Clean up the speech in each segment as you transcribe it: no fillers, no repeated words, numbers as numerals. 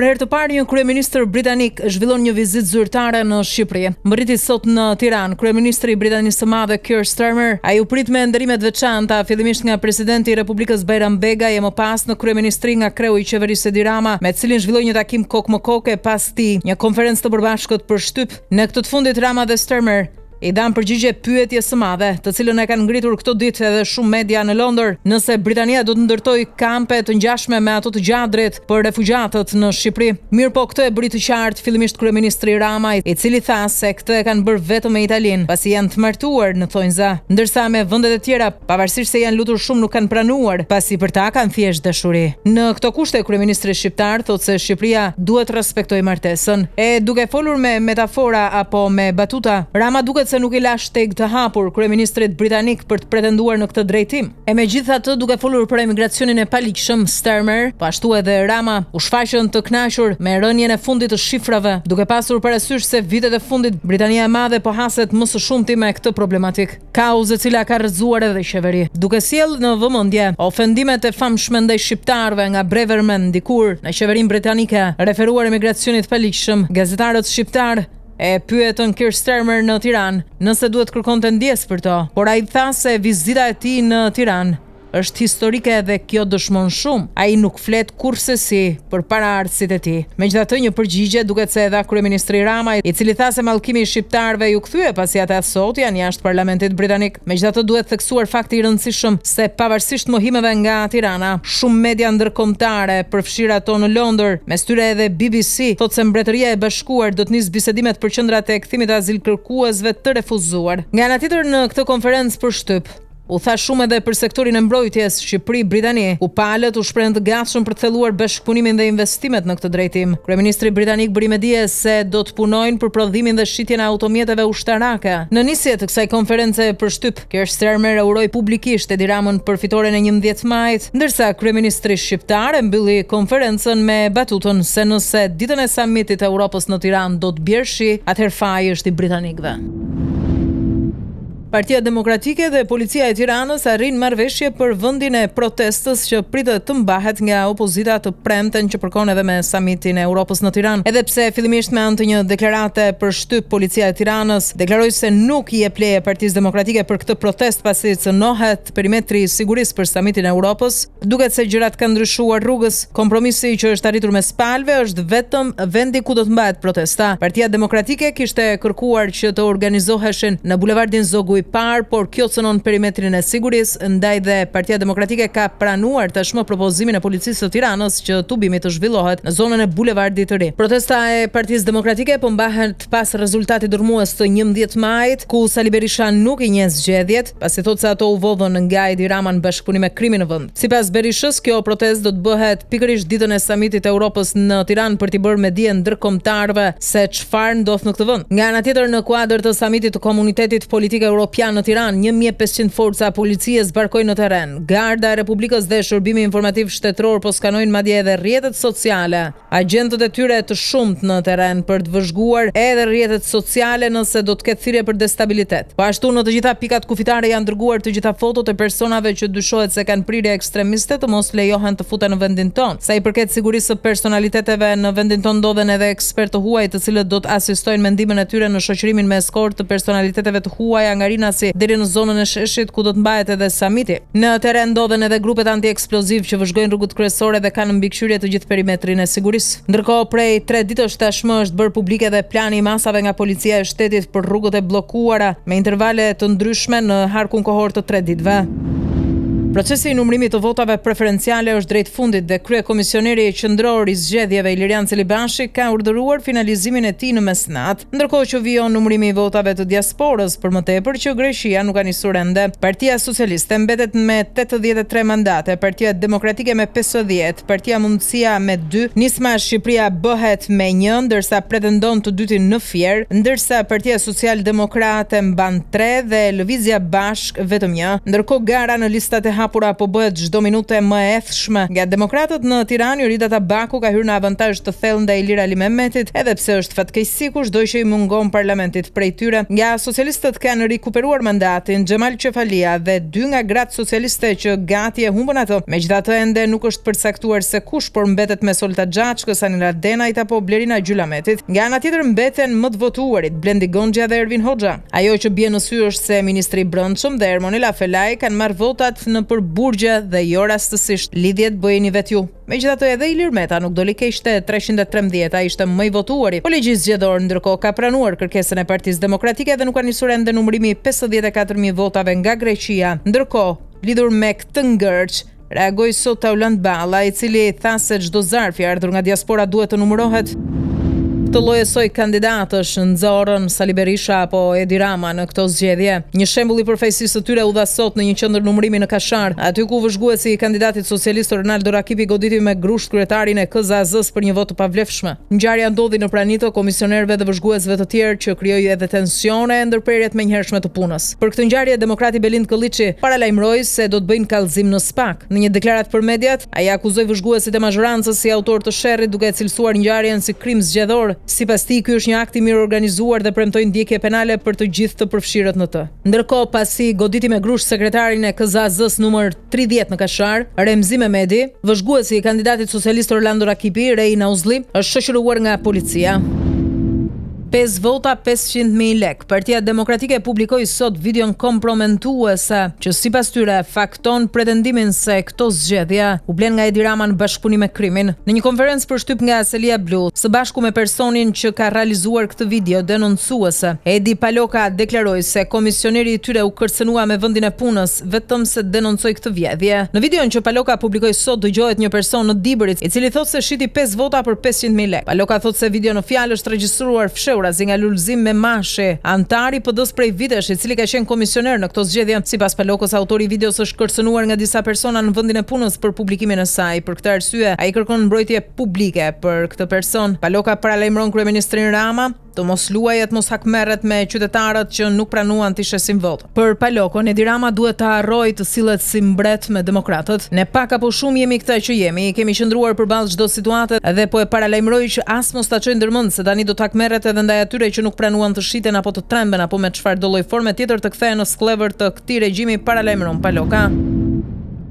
Për herë të parë, një kryeministër britanik zhvillon një vizitë zyrtare në Shqipëri. Mbërriti sot në Tiranë kryeministri i Britanisë së Madhe Keir Starmer. Ai u prit me ndërime të veçanta, fillimisht nga presidenti i Republikës Bajram Begaj e më pas në kryeministri nga kreu i qeverisë Edi Rama, me cilin zhvilloi një takim kokë-më-kokë pas tij, një konferencë të përbashkët për shtyp. Në këtë të fundit Rama dhe Starmer i dhanë përgjigje pyetjes së madhe, të cilën e kanë ngritur këto ditë edhe shumë media në Londër, nëse Britania do të ndërtojë kampe të ngjashme me ato të Gjadrit për refugjatët në Shqipëri. Mirë po, këtë e bëri të qartë fillimisht kryeministri Rama, i cili tha se këtë e kanë bërë vetëm me Italinë, pasi janë të martuar në thonjza, ndërsa me vendet e tjera, pavarësisht se janë lutur shumë, nuk kanë pranuar, pasi për ta kanë thjesht dashuri. Në këto kushte kryeministri shqiptar thotë se Shqipëria duhet të respektojë martesën. E duke folur me metafora apo me batuta, Rama duket se nuk i la shteg të hapur kryeministrit britanik për të pretenduar në këtë drejtim. E megjithatë, duke folur për emigracionin e paligjshëm, Starmer, po ashtu edhe Rama, u shfaqën të kënaqur me rënien e fundit të shifrave, duke pasur parasysh se vitet e fundit Britania e Madhe po haset më së shumti me këtë problematik. Kauzë e cila ka rrëzuar edhe qeveri, duke sjellë në vëmendje ofendimet e famshme ndaj shqiptarëve nga Breverman dikur në qeverinë britanike, referuar emigracionit paligjshëm. Gazetarët shqiptar e pyetën Keir Starmer në Tiranë nëse duhet kërkonte ndjes për to, por ai tha se vizita e tij në Tiranë është historike dhe kjo dëshmon shumë. Ai nuk flet kurse si për paraardhësit e tij. Megjithatë, një përgjigje duket se e dha kryeministri Rama, i cili tha se mallkimi i shqiptarëve ju kthye pasi ata sot janë jashtë parlamentit britanik. Megjithatë, duhet theksuar fakti i rëndësishëm se pavarësisht mohimeve nga Tirana, shumë media ndërkombëtare, përfshirë ato në Londër, mes tyre edhe BBC, thotë se Mbretëria e Bashkuar do të nisë bisedimet për qendrat e kthimit të azilkërkuesve të refuzuar. Nga ana tjetër, në këtë konferencë për shtyp, u tha shumë edhe për sektorin e mbrojtjes Shqipëri-Britani, ku palët u shprehën të gatshëm për të thelluar bashkëpunimin dhe investimet në këtë drejtim. Kryeministri britanik bëri me dije se do të punojnë për prodhimin dhe shitjen e automjeteve ushtarake. Në nisje të kësaj konference për shtyp, Keir Starmer uroi publikisht Edi Ramën për fitoren e 11 majit, ndërsa kryeministri shqiptar e mbylli konferencën me batutën se nëse ditën e samitit të Europës në Tiranë do të bjerë shi, atëherë faji është i britanikëve. Partia Demokratike dhe Policia e Tiranës arrin marrëveshje për vendin e protestës që pritet të mbahet nga opozita të premten që përkon edhe me samitin e Europës në Tiranë. Edhe pse fillimisht me anë të një deklarate për shtyp, Policia e Tiranës deklaroi se nuk i jep leje Partisë Demokratike për këtë protest pasi cënohet perimetri i sigurisë për samitin e Europës. Duket se gjërat kanë ndryshuar rrugës. Kompromisi që është arritur mes palëve është vetëm vendi ku do të mbahet protesta. Partia Demokratike kishte kërkuar që të organizoheshin në bulevardin Zogu por kjo cënon perimetrin e sigurisë, ndaj dhe Partia Demokratike ka pranuar tashmë propozimin e policisë së Tiranës që tubimi të zhvillohet në zonën e bulevardit të ri. Protesta e Partisë Demokratike po mbahet pas rezultatit dërmues të 11 majit, ku Sali Berisha nuk i njeh zgjedhjet, pasi thotë se ato u vodhën nga Edi Rama në bashkëpunim me krimin në vend. Sipas Berishës, kjo protestë do të bëhet pikërisht ditën e samitit të Europës në Tiranë për t'i bërë me dije ndërkombëtarëve se çfarë ndodh në këtë vend. Nga ana tjetër, në kuadër të samitit të Komunitetit Politik Evropian në Tiranë, 1500 forca policie zbarkojnë në terren. Garda e Republikës dhe Shërbimi Informativ Shtetëror po skanojnë madje edhe rrjetet sociale. Agjentët e tyre të shumtë në terren për të vëzhguar edhe rrjetet sociale nëse do të ketë thirrje për destabilitet. Po ashtu, në të gjitha pikat kufitare janë dërguar të gjitha fotot e personave që dyshohet se kanë prirje ekstremiste të mos lejohen të futen në vendin tonë. Sa i përket sigurisë së personaliteteve, në vendin tonë ndodhen edhe ekspertë huaj të cilët do të asistojnë mendimin e tyre në shoqërimin me eskortë të personaliteteve të huaja nga Rinasi deri në zonën e Sheshit ku do të mbahet edhe samiti. Në terren ndodhen edhe grupet antieksploziv që vëzhgojnë rrugët kryesore dhe kanë mbikëqyrje të gjithë perimetrin e sigurisë. Ndërkohë, prej 3 ditësh tashmë është bërë publik edhe plani i masave nga policia e shtetit për rrugët e bllokuara me intervale të ndryshme në harkun kohor të 3 ditëve. Procesi i numërimit të votave preferenciale është drejt fundit dhe kryekomisioneri qendror i zgjedhjeve Ilirian Celibashi ka urdhëruar finalizimin e tij në mesnatë, ndërkohë që vijon numërimi i votave të diasporës, për më tepër që Greqia nuk ka nisur ende. Partia Socialiste mbetet me 83 mandate, Partia Demokratike me 50, Partia Mundësia me 2, Nisma Shqipëria bëhet me 1, ndërsa pretendon të dytin në Fier, ndërsa Partia Social Demokrate mban 3 dhe Lëvizja Bashk vetëm 1. Ndërkohë gara në listat e hapura po bëhet çdo minutë më e ethshme. Nga demokratët në Tiranë, Jorida Tabaku ka hyrë në avantazh të thellë ndaj Ilir Ali Mehmetit, edhe pse është fatkeqësi kushdo që i mungon parlamentit prej tyre. Nga socialistët kanë rikuperuar mandatin Xhemal Qefalia dhe 2 nga gratë socialiste që gati e humbën ato. Megjithatë ende nuk është përcaktuar se kush, por mbetet me Solta Xhaçkës, Anila Denajt apo Blerina Gjylametit. Nga ana tjetër mbeten më të votuarit Blendi Gonxha dhe Ervin Hoxha. Ajo që bie në sy është se ministri i Brendshëm dhe Ermonela Felaj kanë marrë votat në përburgje dhe jo rastësisht. Lidhjet bëjeni vet ju. Megjithatë edhe Ilir Meta nuk doli keq te 313, ai ishte më i votuari. Po ligji zgjedhor ndërkohë ka pranuar kërkesën e Partisë Demokratike dhe nuk ka nisur ende numërimi i 54.000 votave nga Greqia. Ndërkohë, lidhur me këtë ngërç, reagoi sot Taulant Balla, i cili tha se çdo zarf i ardhur nga diaspora duhet të numërohet. Të lloje soi kandidatësh nxorën Sali Berisha apo Edi Rama në këto zgjedhje. Një shembull i përfaqësisë së tyre u dha sot në një qendër numërimi në Kashar, aty ku vëzhguesi i kandidatit socialist Ronaldo Rakipi goditi me grusht kryetarin e KZAZ-s për një vot të pavlefshme. Ngjarja ndodhi në pranitë komisionerëve dhe vëzhguesve të tjerë që krijoi edhe tensione e ndërprerjet menjëhershme të punës. Për këtë ngjarje demokrati Belind Kolliçi paralajmëroi se do të bëjnë kallëzim në SPAK. Në një deklaratë për mediat, ai akuzoi vëzhguesit e mazhorancës si autor të sherrit duke cilësuar ngjarjen si krim zgjedhor. Sipas tij, ky është një akt i mirë organizuar dhe premtoi ndjekje penale për të gjithë të përfshirët në të. Ndërkohë, pasi goditi me grusht sekretarin e KZAZ-s numër 30 në Kashar, Remzi Mehmeti, vëzhguesi i kandidatit socialist Orlando Rakipi, Reina Uzli, është shoqëruar nga policia. 5 vota, 500.000 lek. Partia Demokratike publikoi sot videon komprometuese që sipas tyre fakton pretendimin se këto zgjedhje u blen nga Edi Rama në bashkëpunim me krimin. Në një konferencë përshtyp nga Selia Blu, së bashku me personin që ka realizuar këtë video denoncuese, Edi Paloka deklaroi se komisioneri i tyre u kërcënua me vendin e punës vetëm se denoncoi këtë vjedhje. Në videon që Paloka publikoi sot dëgjohet një person në Diberit i cili thotë se shiti 5 vota për 500.000 lek. Paloka thotë se video në fjalë është regjistruar fshehur nga Lulzim Memashi, antar i PD-s prej vitesh, i cili ka qenë komisioner në këto zgjedhje. Sipas Palokës, autori i videos është kërcënuar nga disa persona në vendin e punës për publikimin e saj. Për këtë arsye, ai kërkon mbrojtje publike për këtë person. Paloka paralajmëron kryeministrin Rama të mos luajë të mos hakmerret me qytetarët që nuk pranuan të shesin vot. Për Palokon, Edi Rama duhet të harrojë të sillet si mbret me demokratët. Ne pak apo shumë jemi këta që jemi, kemi qëndruar përballë çdo situate dhe po e paralajmëroj që as mos ta çojë ndërmend se tani do të hakmerret edhe ndaj atyre që nuk pranuan të shiten apo të tremben apo me çfarëdo lloj forme tjetër të kthehen në sklever të këtij regjimi, paralajmëron Paloka.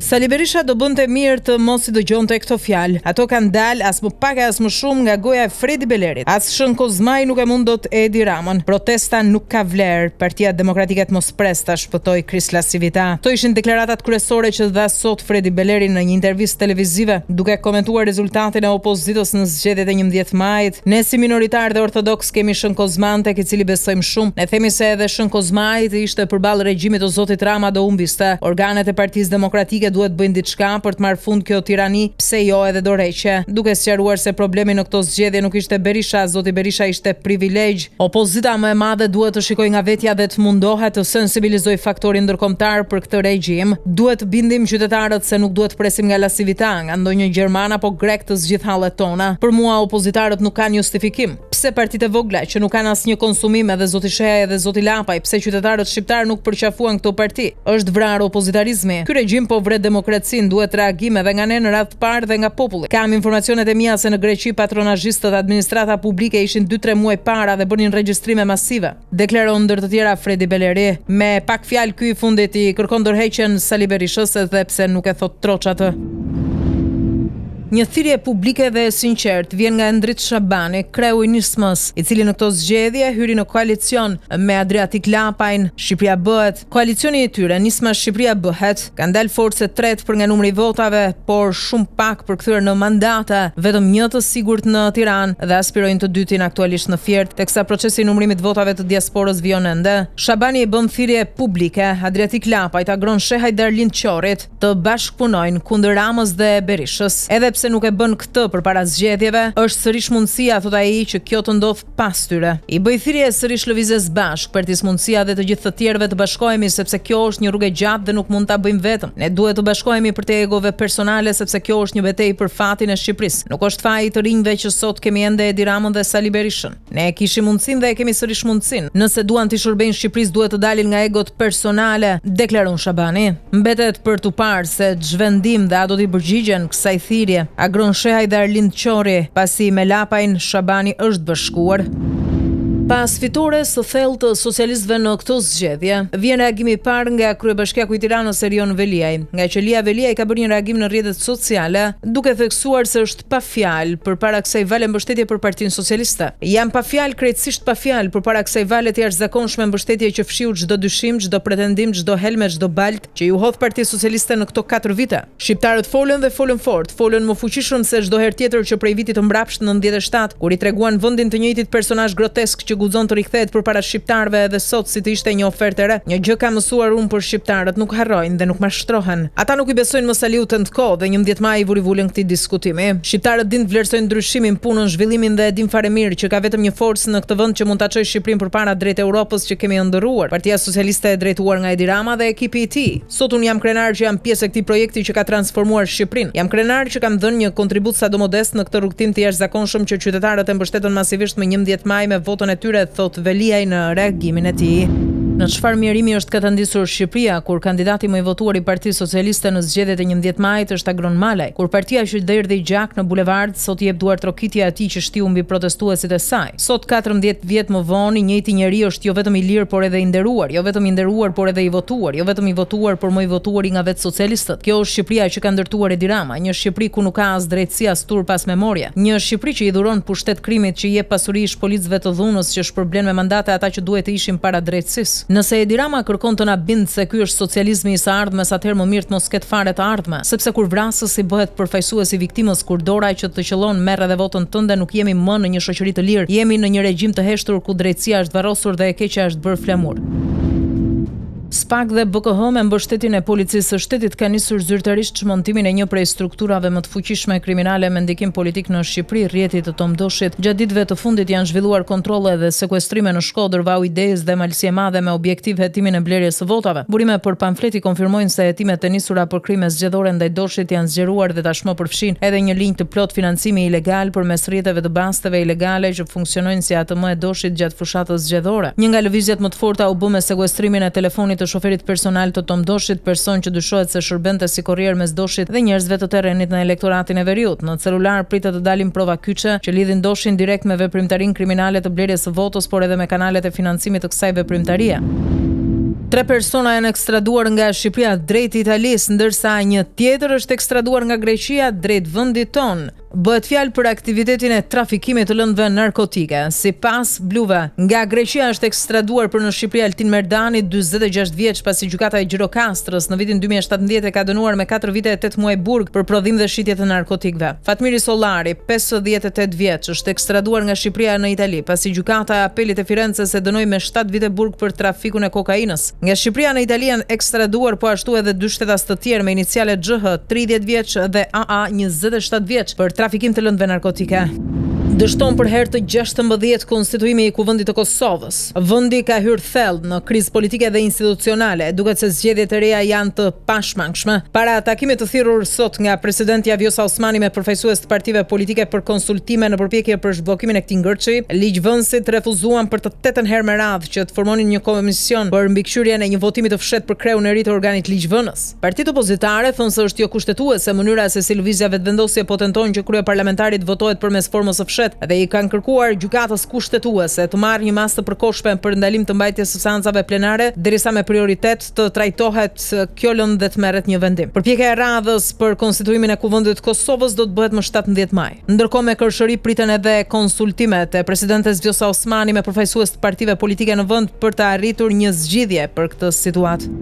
Sali Berisha do bënte mirë të mos i dëgjonte këto fjalë. Ato kanë dalë as më pak as më shumë nga goja e Fredi Belerit. As Shën Kozmaj nuk e mund dot Edi Ramën. Protesta nuk ka vlerë. Partia Demokratike të mos pres ta shpëtoi Krisla Sivita. Kto ishin deklaratat kryesore që dha sot Fredi Beleri në një intervistë televizive, duke komentuar rezultatin e opozitës në zgjedhjet e 11 majit. Ne si minoritar dhe ortodoks kemi Shën Kozman tek i cili besojmë shumë. Ne themi se edhe Shën Kozmaj ishte përballë regjimit të zotit Rama do humbiste. Organet e Partisë Demokratike duhet bëjnë diçka për të marrë fund kjo tirani, pse jo edhe dorëheqje. Duke sqaruar se problemi në këto zgjedhje nuk ishte Berisha, zoti Berisha ishte privilegj. Opozita më e madhe duhet të shikojë nga vetja dhe të mundohet të sensibilizojë faktorin ndërkombëtar për këtë regjim. Duhet të bindim qytetarët se nuk duhet të presim nga lasivita, nga ndonjë gjerman apo grek të zgjidh hallet tona. Për mua opozitarët nuk kanë justifikim. Pse partitë e vogla që nuk kanë asnjë konsumim, edhe zoti Sheha edhe zoti Lapaj, pse qytetarët shqiptar nuk përqafuan këto parti? Është vrarë opozitarizmi. Ky regjim po vret demokracinë, duhet reagim edhe nga ne në radhë të parë dhe nga populli. Kam informacionet e mia se në Greqi patronazhistët administrata publike ishin 2-3 muaj para dhe bënin regjistrime masive. Deklaron ndër të tjera Fredi Beleri. Me pak fjalë ky i fundit i kërkon dorëheqjen Sali Berishës edhe pse nuk e thot troç atë. Një thirrje publike dhe e sinqert vjen nga Endrit Shabani, kreu i Nismës, i cili në këto zgjedhje hyri në koalicion me Adriatik Lapajn. Shqipëria bëhet. Koalicioni i tyre, Nisma Shqipëria bëhet, kanë dalë forcë tret për nga numri i votave, por shumë pak për kthyer në mandate, vetëm një të sigurt në Tiranë dhe aspirojnë të dytin aktualisht në Fiert, teksa procesi i numrimit votave të diasporës vjen ende. Shabani e bën thirrje publike, Adriatik Lapaj ta gron Shehaj dhe Arlind Qorit të bashkëpunojnë kundër Ramës dhe Berishës. Edhe pse pse nuk e bën këtë përpara zgjedhjeve, është sërish mundësia, thot ai, që kjo të ndodh pas tyre. I bëj thirrje sërish lëvizjes bashk, Partisë Mundësia dhe të gjithë të tjerëve të bashkohemi sepse kjo është një rrugë e gjatë dhe nuk mund ta bëjmë vetëm. Ne duhet të bashkohemi për te egove personale sepse kjo është një betejë për fatin e Shqipërisë. Nuk është faji të rinjve që sot kemi ende Edi Ramën dhe Sali Berishën. Ne kishim mundësinë dhe e kemi sërish mundësinë. Nëse duan të shërbejnë Shqipërisë duhet të dalin nga egot personale, deklaron Shabani. Mbetet për tu parë se ç'vendim dhe a do t'i përgjigjen kësaj thirrje. Agron Shehaj dhe Arlind Qori, pasi me lapajn Shabani është bashkuar. Pas fitores së thellë të socialistëve në këtë zgjedhje, vjen reagimi i parë nga kryebashkiaku i Tiranës Erion Veliaj, nga që Lia Veliaj ka bërë një reagim në rrjetet sociale, duke theksuar se është pa fjalë përpara kësaj vale mbështetje për Partinë Socialiste. Jam pa fjalë, krejtësisht pa fjalë përpara kësaj vale të jashtëzakonshme mbështetje që fshiu çdo dyshim, çdo pretendim, çdo helme, çdo balt që ju hodh Partia Socialiste në këto 4 vite. Shqiptarët folën dhe folën fort, folën më fuqishëm se çdo herë tjetër që prej vitit të mbrapsht 97, kur i treguan vendin të njëjtit personazh grotesk që guxon të rikthehet përpara shqiptarëve edhe sot si të ishte një ofertë e re. Një gjë ka mësuar unë për shqiptarët, nuk harrojnë dhe nuk mashtrohen. Ata nuk i besojnë më Saliut të kohë dhe 11 maj i vuri vulën këtij diskutimi. Shqiptarët din të vlerësojnë ndryshimin, punën, zhvillimin dhe e din fare mirë që ka vetëm një forcë në këtë vend që mund ta çojë Shqipërinë përpara drejt Europës që kemi ndërruar. Partia Socialiste e drejtuar nga Edi Rama dhe ekipi i tij. Sot unë jam krenar që jam pjesë e këtij projekti që ka transformuar Shqipërinë. Jam krenar që kam dhënë një kontribut sado modest në këtë rrugtim të jashtëzakonshëm që qytetarët e mbështetën masivisht më 11 maj me votën e tyre, thot Veliaj në reagimin e tij. Në çfarë mjerimi është katandisur Shqipëria kur kandidati më i votuar i Partisë Socialiste në zgjedhjet e 11 majit është Agron Malaj, kur partia që derdhi gjak në bulevard sot jep duar trokitja e atij që shtiu mbi protestuesit e saj. Sot 14 vjet më vonë, i njëjti njeri është jo vetëm i lirë por edhe i nderuar, jo vetëm i nderuar por edhe i votuar, jo vetëm i votuar por më i votuar nga vetë socialistët. Kjo është Shqipëria që ka ndërtuar Edi Rama, një Shqipëri ku nuk ka as drejtësi as turp as memorie, një Shqipëri që i dhuron pushtet krimit, që jep pasuri shpolicëve të dhunës që shpërblen me mandate ata që duhet të ishin para drejtësisë. Nëse Edi Rama kërkon të na bindë se ky është socializmi i së ardhmes, atëherë më mirë të mos ketë fare të ardhme, sepse kur vrasësi bëhet përfaqësues i viktimës, kur dora që të qëllon merr edhe votën tënde, nuk jemi më në një shoqëri të lirë, jemi në një regjim të heshtur ku drejtësia është varrosur dhe e keqja është bërë flamur. SPAK dhe BKH me mbështetjen e policisë së shtetit ka nisur zyrtarisht çmontimin e një prej strukturave më të fuqishme kriminale me ndikim politik në Shqipëri, rrjetit të Tomdoshit. Gjatë ditëve të fundit janë zhvilluar kontrolle dhe sekuestrime në Shkodër, Vau Idejes dhe Malësie Madhe me objektiv hetimin e blerjes së votave. Burime për pamfleti konfirmojnë se hetimet e nisura për krime zgjedhore ndaj Doshit janë zgjeruar dhe tashmë përfshin edhe një linjë të plot financimi ilegal përmes rrjeteve të basteve ilegale që funksionojnë si ATM e Doshit gjatë fushatës zgjedhore. Një nga lëvizjet më të forta u bë me sekuestrimin e telefonit të shoferit personal të Tomdoshit, person që dyshohet se shërbente si korrier mes Doshit dhe njerëzve të terrenit në elektoratin e Veriut. Në celular pritet të dalin prova kyçe që lidhin Doshin direkt me veprimtarinë kriminale të blerjes së votës, por edhe me kanalet e financimit të kësaj veprimtarie. 3 persona janë ekstraduar nga Shqipëria drejt Italisë, ndërsa një tjetër është ekstraduar nga Greqia drejt vendit tonë. Bëhet fjalë për aktivitetin e trafikimit të lëndëve narkotike. Sipas bluve, nga Greqia është ekstraduar për në Shqipëri Altin Merdani, 46 vjeç, pasi gjykata e Gjirokastrës në vitin 2017 e ka dënuar me 4 vite e 8 muaj burg për prodhim dhe shitje të narkotikëve. Fatmiri Sollari, 58 vjeç, është ekstraduar nga Shqipëria në Itali, pasi gjykata e apelit e Firences e dënoi me 7 vite burg për trafikun e kokainës. Nga Shqipëria në Itali janë ekstraduar po ashtu edhe 2 shtetas të tjerë me iniciale XH, 30 vjeç dhe AA, 27 vjeç, për trafikim të lëndëve narkotike. Dështon për herë të 16 konstituimi i Kuvendit të Kosovës. Vendi ka hyrë thellë në krizë politike dhe institucionale, duket se zgjedhjet e reja janë të pashmangshme. Para takimit të thirrur sot nga presidenti Vjosa Osmani me përfaqësues të partive politike për konsultime në përpjekje për zhbllokimin e këtij ngërçi, ligjvënësit refuzuan për të 8 herë me radhë që të formonin një komision për mbikëqyrjen e një votimi të fshehtë për kreun e ri të organit ligjvënës. Partitë opozitare thonë se është jo kushtetuese mënyra se si lëvizja vetëvendosje po tenton që kryeparlamentarit votohet përmes formës së fshehtë dhe i kanë kërkuar gjykatës kushtetuese të marrë një masë të përkohshme për ndalim të mbajtjes së seancave plenare, derisa me prioritet të trajtohet kjo lëndë dhe të merret një vendim. Përpjekja e radhës për konstituimin e Kuvendit të Kosovës do të bëhet më 17 maj. Ndërkohë me kërshëri priten edhe konsultimet e presidentes Vjosa Osmani me përfaqësues të partive politike në vend për të arritur një zgjidhje për këtë situatë.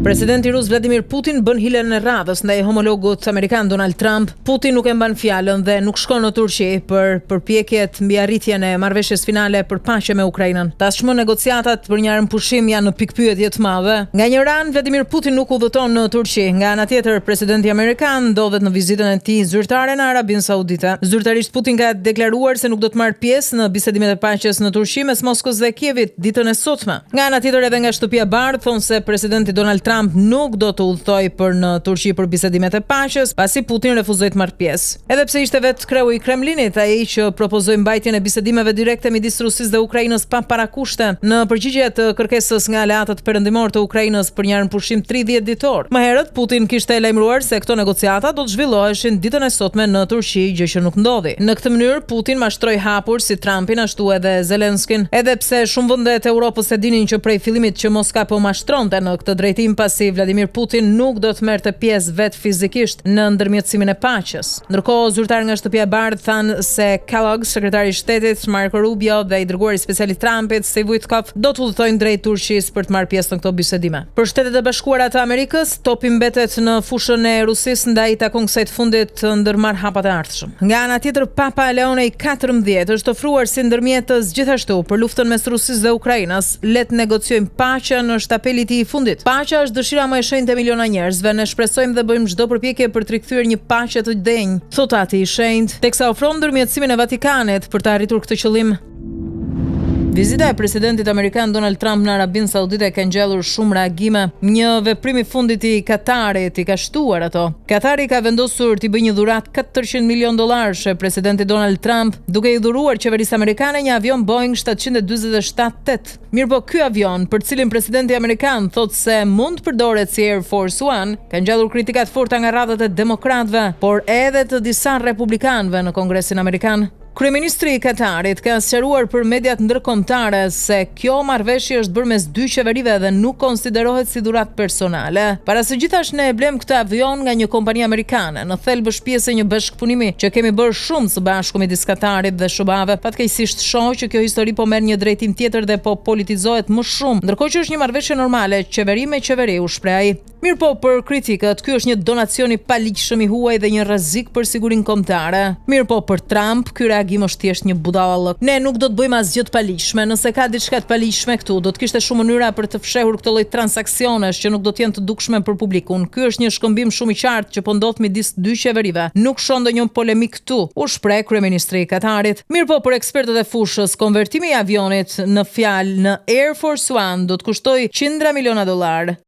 Presidenti rus Vladimir Putin bën hilen e radhës ndaj homologut amerikan Donald Trump. Putin nuk e mban fjalën dhe nuk shkon në Turqi për përpjekjet mbi arritjen e marrëveshjes finale për paqe me Ukrainën. Tashmë negociatat për një armëpushim janë në pikpyetje të madhe. Nga një anë Vladimir Putin nuk udhëton në Turqi, nga ana tjetër presidenti amerikan ndodhet në vizitën e tij zyrtare në Arabinë Saudite. Zyrtarisht Putin ka deklaruar se nuk do të marrë pjesë në bisedimet e paqes në Turqi mes Moskës dhe Kievit ditën e sotme. Nga ana tjetër edhe nga shtëpia e Bardhë thonë se presidenti Donald Trump nuk do të udhëtojë për në Turqi për bisedimet e paqes, pasi Putin refuzoi të marrë pjesë. Edhe pse ishte vetë kreu i Kremlinit ai që propozoi mbajtjen e bisedimeve direkte midis Rusisë dhe Ukrainës pa parakushte, në përgjigje të kërkesës nga aleatët perëndimor të Ukrainës për një armëpushim 30 ditor. Më herët Putin kishte lajmëruar se këto negociata do të zhvilloheshin ditën e sotme në Turqi, gjë që nuk ndodhi. Në këtë mënyrë Putin mashtroi hapur si Trumpin ashtu edhe Zelenskin, edhe pse shumë vende të Europës e dinin që prej fillimit që Moska po mashtronte në këtë drejtim, pasi Vladimir Putin nuk do të merrte pjesë vetë fizikisht në ndërmjetësimin e paqes. Ndërkohë, zyrtarë nga shtëpia e Bardhë thanë se Kellogg, sekretari i shtetit, Marco Rubio dhe i dërguari special i Trumpit, Steve Witkoff, do të udhëtojnë drejt Turqisë për të marrë pjesë në këto bisedime. Për Shtetet e Bashkuara të Amerikës, topi mbetet në fushën e Rusisë ndaj takon kësaj të fundit të ndërmarr hapat e ardhshëm. Nga ana tjetër, Papa Leone XIV është ofruar si ndërmjetës gjithashtu për luftën mes Rusisë dhe Ukrainës. Le të negociojmë paqen, është apeli i tij i fundit. Paqja është dëshira më e shenjtë e miliona njerëzve, ne shpresojmë dhe bëjmë çdo përpjekje për të rikthyer një paqe të denjë, thot ati i shenjtë, teksa ofron ndërmjetësimin e Vatikanit për të arritur këtë qëllim. Vizita e presidentit amerikan Donald Trump në Arabinë Saudite ka ngjellur shumë reagime. Një veprim i fundit i Katarit i ka shtuar ato. Katari ka vendosur t'i bëjë një dhuratë $400 milion presidenti Donald Trump, duke i dhuruar qeverisë amerikane një avion Boeing 747-8. Mirpo ky avion, për cilin presidenti amerikan thotë se mund të përdoret si Air Force One, ka ngjallur kritika të forta nga radhët e demokratëve, por edhe të disa republikanëve në Kongresin amerikan. Kryeministri i Katarit ka sqaruar për mediat ndërkombëtare se kjo marrëveshje është bërë mes dy qeverive dhe nuk konsiderohet si dhuratë personale. Para së gjithash ne e blem këtë avion nga një kompani amerikane, në thelb është pjesë e një bashkëpunimi që kemi bërë shumë së bashku midis Katarit dhe SBA-ve. Fatkeqësisht shoh që kjo histori po merr një drejtim tjetër dhe po politizohet më shumë, ndërkohë që është një marrëveshje normale, qeveri me qeveri, u shpreh ai. Mirpo për kritikët, ky është një donacion i paligjshëm i huaj dhe një rrezik për sigurinë kombëtare. Mirpo për Trump, ky reagim është thjesht një budallëk. Ne nuk do të bëjmë asgjë të paligjshme, nëse ka diçka të paligjshme këtu, do të kishte shumë mënyra për të fshehur këtë lloj transaksionesh që nuk do të jenë të dukshme për publikun. Ky është një shkëmbim shumë i qartë që po ndodh midis dy qeverive. Nuk shon ndonjë polemik këtu, u shpreh kryeministri i Katarit. Mirpo për ekspertët e fushës, konvertimi i avionit në fjalë në Air Force One do të kushtoj $100 miliona.